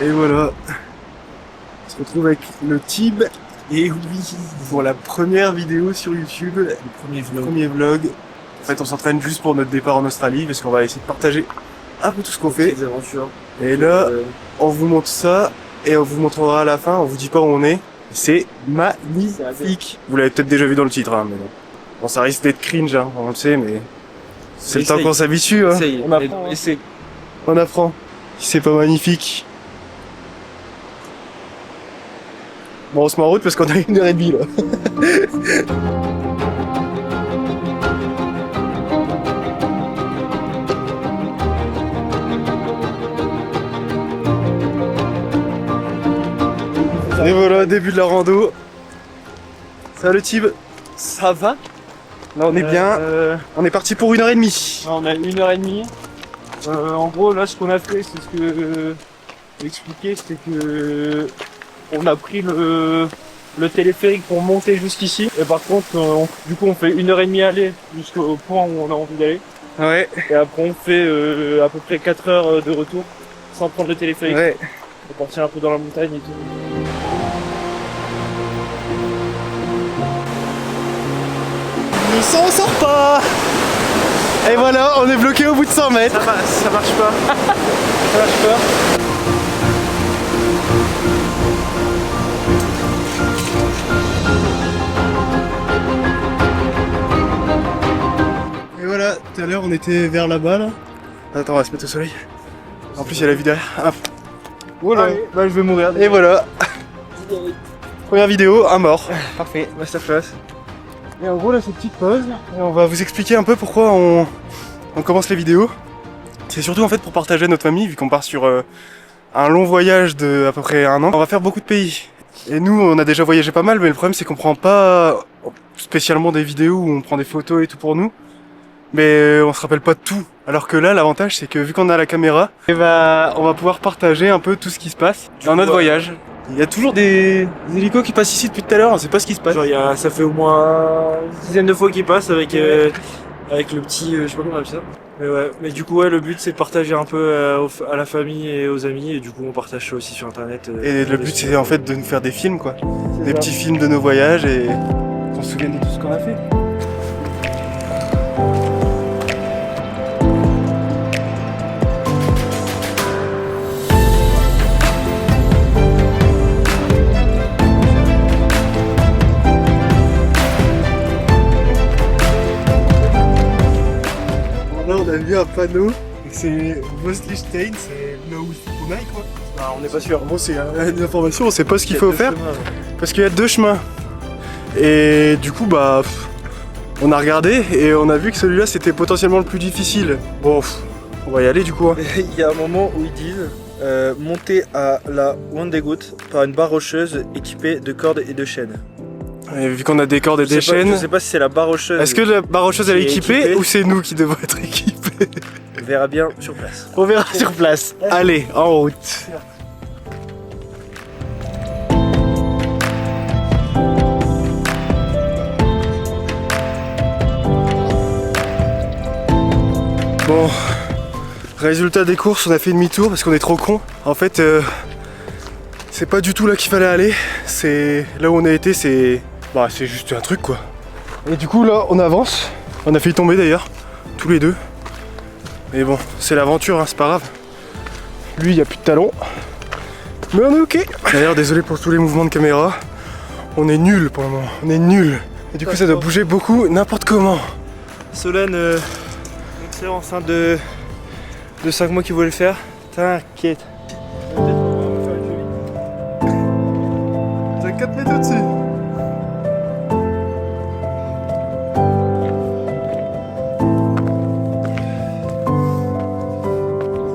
Et voilà. On se retrouve avec le Tib. Et oui, pour la première vidéo sur YouTube, le premier vlog. En fait, on s'entraîne juste pour notre départ en Australie, parce qu'on va essayer de partager un peu tout ce qu'on fait. Et là, on vous montre ça, et on vous montrera à la fin, on vous dit pas où on est. C'est magnifique. Vous l'avez peut-être déjà vu dans le titre, hein, mais bon, ça risque d'être cringe, hein, on le sait, mais c'est le temps qu'on s'habitue, hein. On apprend, hein. On apprend. Si c'est pas magnifique. Bon, on se met en route parce qu'on a 1h30 là. Et voilà, début de la rando. Salut Tib. Ça va? Là on est bien. On est parti pour 1h30. On a 1h30. En gros là ce qu'on a fait, c'est ce que j'expliquais, c'est que on a pris le téléphérique pour monter jusqu'ici. Et par contre du coup on fait 1h30 aller jusqu'au point où on a envie d'aller. Ouais. Et après on fait à peu près 4 heures de retour sans prendre le téléphérique. Ouais. On partir un peu dans la montagne et tout. Le sang sort pas. Et voilà, on est bloqué au bout de 100 mètres. Ça marche pas. Ça marche pas. Et voilà, tout à l'heure on était vers là-bas là. Attends, on va se mettre au soleil. En plus il y a la vue derrière. Ah. Voilà, Bah je vais mourir. et voilà. Première vidéo, un mort. Parfait, masterclass. Et en gros là c'est une petite pause. Et on va vous expliquer un peu pourquoi on commence les vidéos. C'est surtout en fait pour partager à notre famille, vu qu'on part sur un long voyage de à peu près 1 an. On va faire beaucoup de pays. Et nous on a déjà voyagé pas mal, mais le problème c'est qu'on prend pas spécialement des vidéos où on prend des photos et tout pour nous. Mais on se rappelle pas de tout. Alors que là l'avantage c'est que vu qu'on a la caméra, on va pouvoir partager un peu tout ce qui se passe dans notre voyage. Il y a toujours des hélicos qui passent ici depuis tout à l'heure, on sait pas ce qui se passe. Genre ça fait au moins une dizaine de fois qu'il passe avec le petit, je sais pas comment on appelle ça. Mais ouais, mais du coup ouais, le but c'est de partager un peu à la famille et aux amis, et du coup on partage ça aussi sur internet. Et le but c'est en fait de nous faire des films quoi. Des ça. petits films de nos voyages et qu'on se souvienne de tout ce qu'on a fait. Là on a vu un panneau, c'est Vosslichstein, c'est là où il faut qu'on aille quoi. Ah, on n'est pas sûr. Bon c'est une information, on sait pas ce qu'il faut faire. Parce qu'il y a 2 chemins. Et du coup bah on a regardé et on a vu que celui-là c'était potentiellement le plus difficile. Bon on va y aller du coup. Hein. Il y a un moment où ils disent monter à la Wondegut par une barre rocheuse équipée de cordes et de chaînes. Et vu qu'on a des cordes et des Je chaînes. sais pas si c'est la barre rocheuse. Est-ce que la barre rocheuse elle est qui est équipée équipée ou c'est nous qui devons être équipés? On verra bien sur place. On verra sur place. Allez, en route. Bon, résultat des courses, on a fait demi-tour parce qu'on est trop con. En fait, c'est pas du tout là qu'il fallait aller. C'est là où on a été, c'est juste un truc quoi. Et du coup là, on avance. On a failli tomber d'ailleurs, tous les deux. Mais bon, c'est l'aventure, hein, c'est pas grave. Lui, il n'y a plus de talons. Mais on est ok. D'ailleurs, désolé pour tous les mouvements de caméra. On est nul pour le moment, on est nul. Et du coup, ça doit bouger beaucoup, n'importe comment. Solène, excellent enceinte de 5 mois qui voulait le faire. T'inquiète. T'as 4 mètres au-dessus.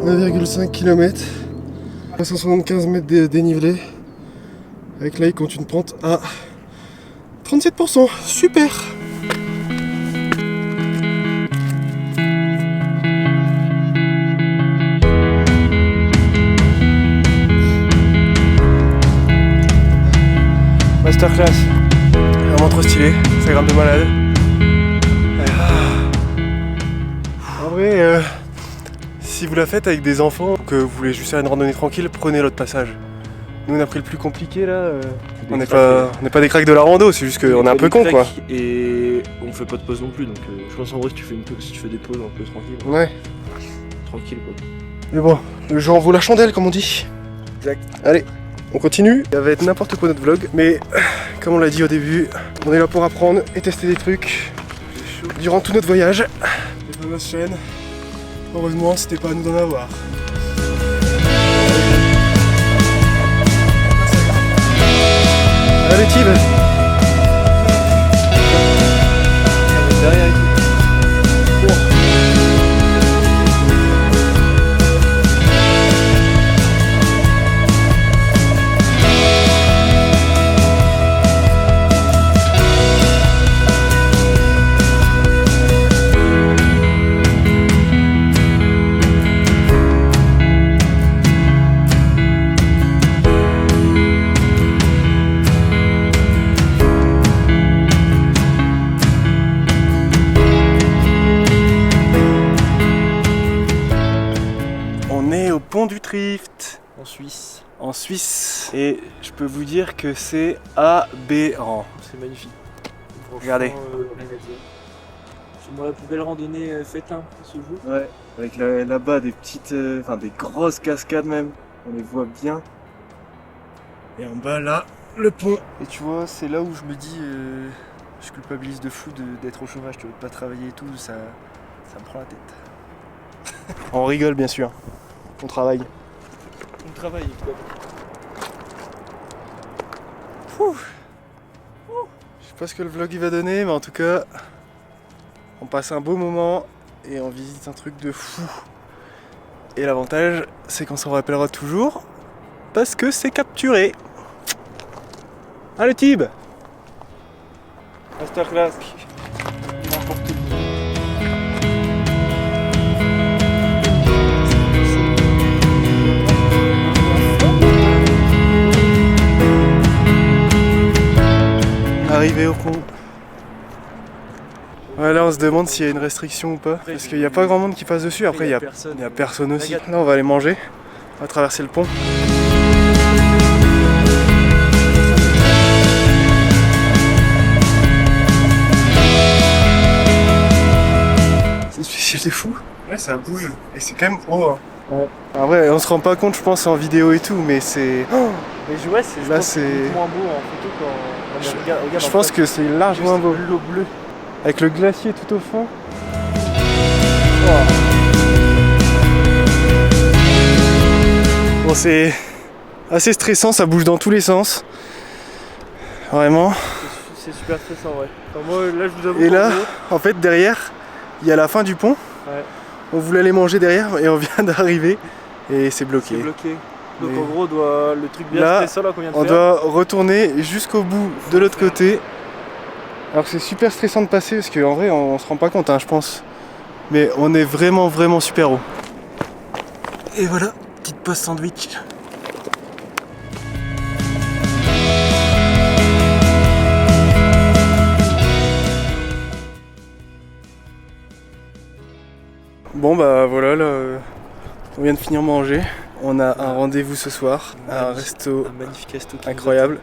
« 1,5 km, 175 mètres de dénivelé. Avec là, il compte une pente à 37%. Super! Masterclass. Vraiment trop stylé, ça grimpe de malade. En vrai, si vous la faites avec des enfants, que vous voulez juste faire une randonnée tranquille, prenez l'autre passage. Nous on a pris le plus compliqué là. On n'est pas des cracks de la rando, c'est juste qu'on est un peu con quoi. Et on fait pas de pause non plus, donc je pense en vrai si tu fais des pauses un peu tranquille. Ouais. Tranquille quoi. Mais bon, le jeu en vaut la chandelle comme on dit. Exact. Allez, on continue. Ça va être n'importe quoi notre vlog, mais comme on l'a dit au début, on est là pour apprendre et tester des trucs durant tout notre voyage. Les fameuses chaînes. Heureusement, c'était pas à nous d'en avoir. Allez, Tib. Derrière et tout. Pont du Trift en Suisse et je peux vous dire que c'est aberrant. C'est magnifique. Regardez. C'est moi la plus belle randonnée faite ce jour. Ouais, avec là-bas des petites, des grosses cascades même, on les voit bien. Et en bas là, le pont. Et tu vois, c'est là où je me dis, je culpabilise de fou d'être au chômage, tu vois, de pas travailler et tout, ça me prend la tête. On rigole bien sûr. On travaille. On travaille, évidemment. Je sais pas ce que le vlog il va donner, mais en tout cas, on passe un beau moment et on visite un truc de fou. Et l'avantage, c'est qu'on s'en rappellera toujours parce que c'est capturé. Allez Tib! Masterclass. Arrivé au pont. Ouais, là on se demande s'il y a une restriction ou pas. Parce qu'il n'y a pas grand monde qui passe dessus. Après il y a personne aussi. Là on va aller manger. On va traverser le pont. C'est spécial de fou. Ouais, ça bouge. Et c'est quand même haut. Hein. Ouais. En vrai, on se rend pas compte, je pense, en vidéo et tout, mais c'est. Oh, mais ouais, c'est moins beau en photo quand on regarde. Je pense que c'est largement beau. L'eau bleue. Avec le glacier tout au fond. Oh. Bon, c'est assez stressant, ça bouge dans tous les sens. Vraiment. C'est super stressant, ouais. Enfin, moi, là, je vous avoue. Et là, en fait, derrière, il y a la fin du pont. Ouais. On voulait aller manger derrière et on vient d'arriver et c'est bloqué. C'est bloqué. Donc en gros, le truc bien stressant là qu'on vient de faire. On doit retourner jusqu'au bout de l'autre côté. Alors c'est super stressant de passer parce qu'en vrai on se rend pas compte, hein, je pense. Mais on est vraiment super haut. Et voilà, petite pause sandwich. Bon bah voilà, là, on vient de finir manger. On a un rendez-vous ce soir, un magnifique resto incroyable.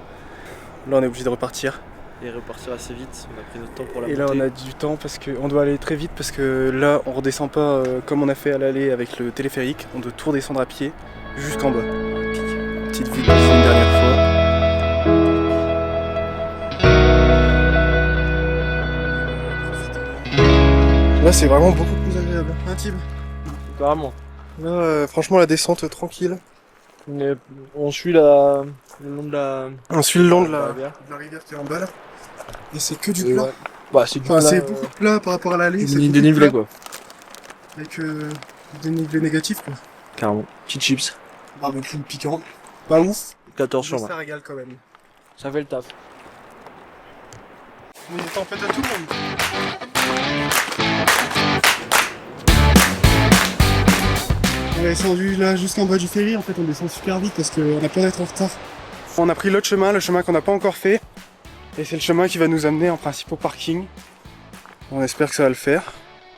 Là on est obligé de repartir. Et repartir assez vite, on a pris notre temps pour la montée. montée. Et là on a du temps parce qu'on doit aller très vite parce que là on redescend pas comme on a fait à l'aller avec le téléphérique. On doit tout redescendre à pied jusqu'en bas. Petite vue une dernière fois. Là c'est vraiment beaucoup plus agréable, hein Tib? Carrément. Là franchement la descente tranquille. On suit le long de la... On suit le long de la rivière qui est en bas là. Et c'est que du plat. Ouais. Bah c'est du plat. C'est beaucoup de plat par rapport à l'allée. C'est dénivelé quoi. Avec dénivelé négatif quoi. Carrément. Petite chips. Barbecue piquant. Pas ouf. 14 sur 20. Ça régale quand même. Ça fait le taf. On est tempête à tout le monde. On est descendu là jusqu'en bas du ferry, en fait on descend super vite parce qu'on a peur d'être en retard. On a pris l'autre chemin, le chemin qu'on n'a pas encore fait. Et c'est le chemin qui va nous amener en principe au parking. On espère que ça va le faire.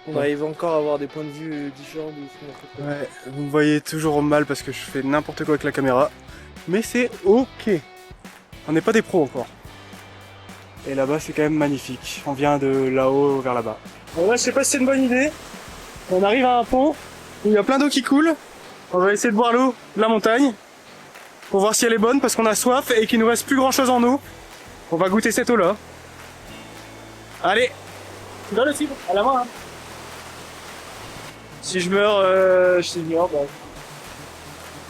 On arrive encore à avoir des points de vue différents de ce qu'on a fait. Ouais, vous me voyez toujours mal parce que je fais n'importe quoi avec la caméra. Mais c'est ok. On n'est pas des pros encore. Et là-bas, c'est quand même magnifique. On vient de là-haut vers là-bas. Bon, là, je sais pas si c'est une bonne idée. On arrive à un pont où il y a plein d'eau qui coule. On va essayer de boire l'eau de la montagne pour voir si elle est bonne parce qu'on a soif et qu'il nous reste plus grand chose en eau. On va goûter cette eau-là. Allez, dans le cible, à la main. Hein. Si je meurs, je s'ignore, bon.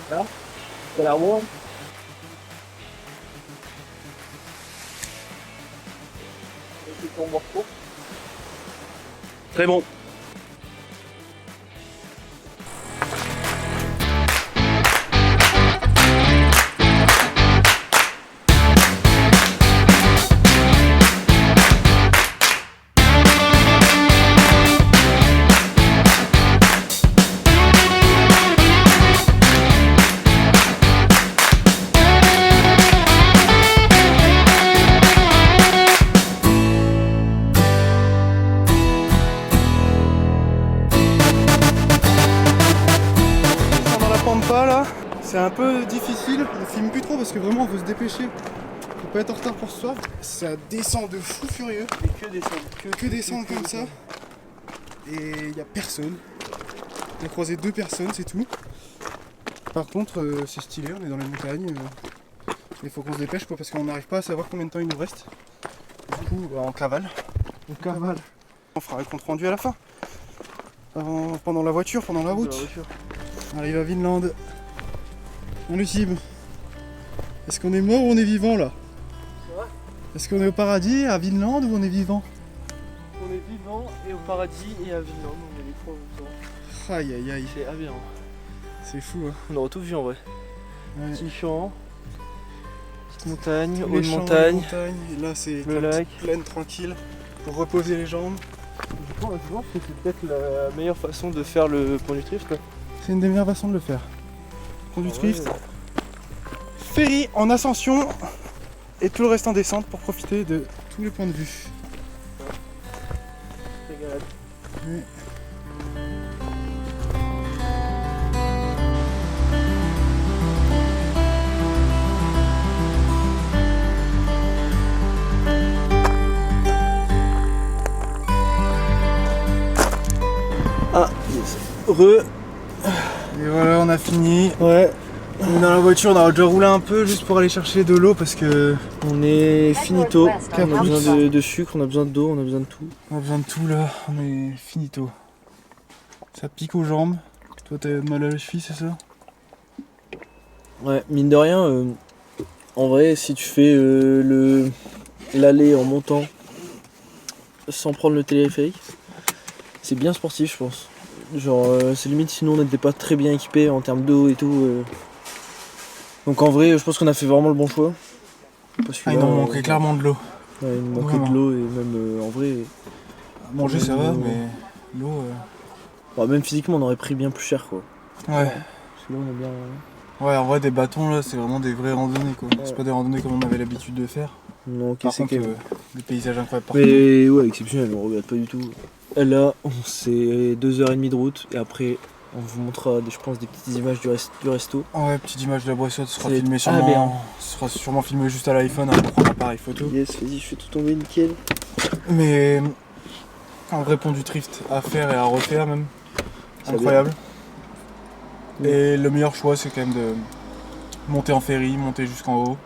Là, ça a l'air bon. Très bon. Pas là, c'est un peu difficile, on filme plus trop parce que vraiment on veut se dépêcher, faut pas être en retard pour ce soir. Ça descend de fou furieux, Et que descendre comme ça, et il y a personne. On a croisé 2 personnes, c'est tout. Par contre c'est stylé, on est dans les montagnes, il faut qu'on se dépêche quoi, parce qu'on n'arrive pas à savoir combien de temps il nous reste. Du coup on cavale. On fera le compte rendu à la fin, pendant la voiture, pendant la route. On arrive à Vinland. On le cible. Est-ce qu'on est mort ou on est vivant là? C'est vrai? Est-ce qu'on est au paradis, à Vinland ou on est vivant? On est vivant et au paradis et à Vinland, on est les trois en même temps. Aïe aïe aïe. C'est aberrant. C'est fou hein. On aurait tout vu en vrai. Ouais. Petit champ, petite montagne, Tous les haute champs, montagne. Et là c'est le lac. plaine tranquille pour reposer les jambes. Je pense que c'est peut-être la meilleure façon de faire le pont du Trift. C'est une des meilleures façons de le faire. Conduite Trift, Ouais. ferry en ascension et tout le reste en descente pour profiter de tous les points de vue. Régalade. Ouais. Ah, yes. Re. Et voilà, on a fini. Ouais. On est dans la voiture, on a déjà roulé un peu juste pour aller chercher de l'eau parce que On est finito. On a Caput. besoin de sucre, on a besoin d'eau, on a besoin de tout. on a besoin de tout là, on est finito. Ça pique aux jambes. Toi t'as mal à la cheville, c'est ça? Ouais, mine de rien, en vrai, si tu fais l'aller en montant sans prendre le téléphérique, c'est bien sportif, je pense. Genre, c'est limite sinon on n'était pas très bien équipés en termes d'eau et tout. Donc en vrai, je pense qu'on a fait vraiment le bon choix. Parce que Ah, il là, nous manquait clairement de l'eau. Ouais, il nous manquait Vraiment. de l'eau et même en vrai, Manger ça va, Ouais. mais l'eau. bah, même physiquement on aurait pris bien plus cher quoi. Ouais. Parce que là on a bien. Ouais, en vrai, des bâtons là, c'est vraiment des vraies randonnées quoi. Ouais. C'est pas des randonnées comme on avait l'habitude de faire. Non, ok, Par c'est contre, quand même. des paysages incroyables partout. Mais ouais, exceptionnel, on regrette pas du tout. Et là, c'est 2h30 de route et après on vous montrera, je pense, des petites images du resto. Ouais, petite image de la boisson, ce sera C'est filmé aberrant. sûrement. Ce sera sûrement filmé juste à l'iPhone, on prend l'appareil photo. Yes, vas-y, je fais tout tomber nickel. Mais un vrai pont du Trift à faire et à refaire même. Ça Incroyable. Mm. Et le meilleur choix c'est quand même de monter en ferry, monter jusqu'en haut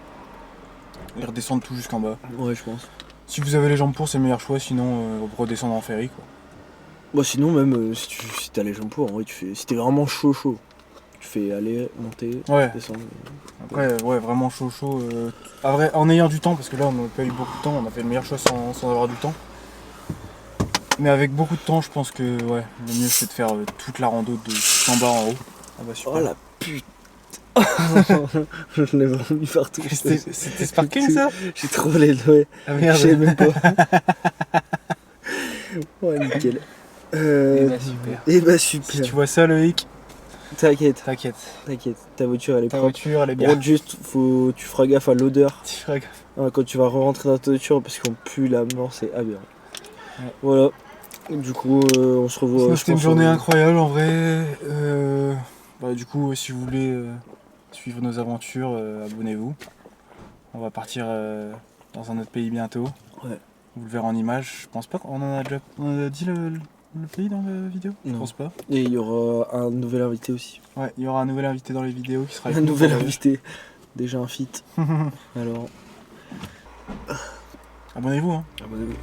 et redescendre tout jusqu'en bas. Ouais, je pense. Si vous avez les jambes pour, c'est le meilleur choix, sinon redescendre en ferry quoi. Bah, sinon, même si t'as les jambes pour, en vrai, tu fais. Si t'es vraiment chaud, tu fais aller, monter, Ouais. descendre. Après, ouais, vraiment chaud. Ah, vrai, en ayant du temps, parce que là on n'a pas eu beaucoup de temps, on a fait le meilleur choix sans avoir du temps. Mais avec beaucoup de temps, je pense que ouais, le mieux c'est de faire toute la rando de en bas en haut. Ah bah super. Oh la putain. Je l'ai vraiment mis partout. C'était Sparking ça? J'ai trop les doigts. Ah Je merde. sais même pas. Ouais, nickel. super. Et bah Si super. tu vois ça Loïc, T'inquiète, t'inquiète. ta voiture elle est Ta propre. voiture elle est Par bien. contre, juste, tu feras gaffe à l'odeur Tu feras gaffe. quand tu vas rentrer dans ta voiture parce qu'on pue la mort, c'est aberrant. Ouais. Voilà. Du coup, on se revoit. C'était une journée incroyable en vrai. Du coup, si vous voulez suivre nos aventures, abonnez-vous. On va partir dans un autre pays bientôt. Ouais. Vous le verrez en image. Je pense pas qu'on en a déjà dit le pays dans la vidéo. Je Non. pense pas. Et il y aura un nouvel invité aussi. Ouais, il y aura un nouvel invité dans les vidéos qui sera Un avec nous nouvel pour le invité. Déjà un feat. Alors, abonnez-vous hein. abonnez-vous.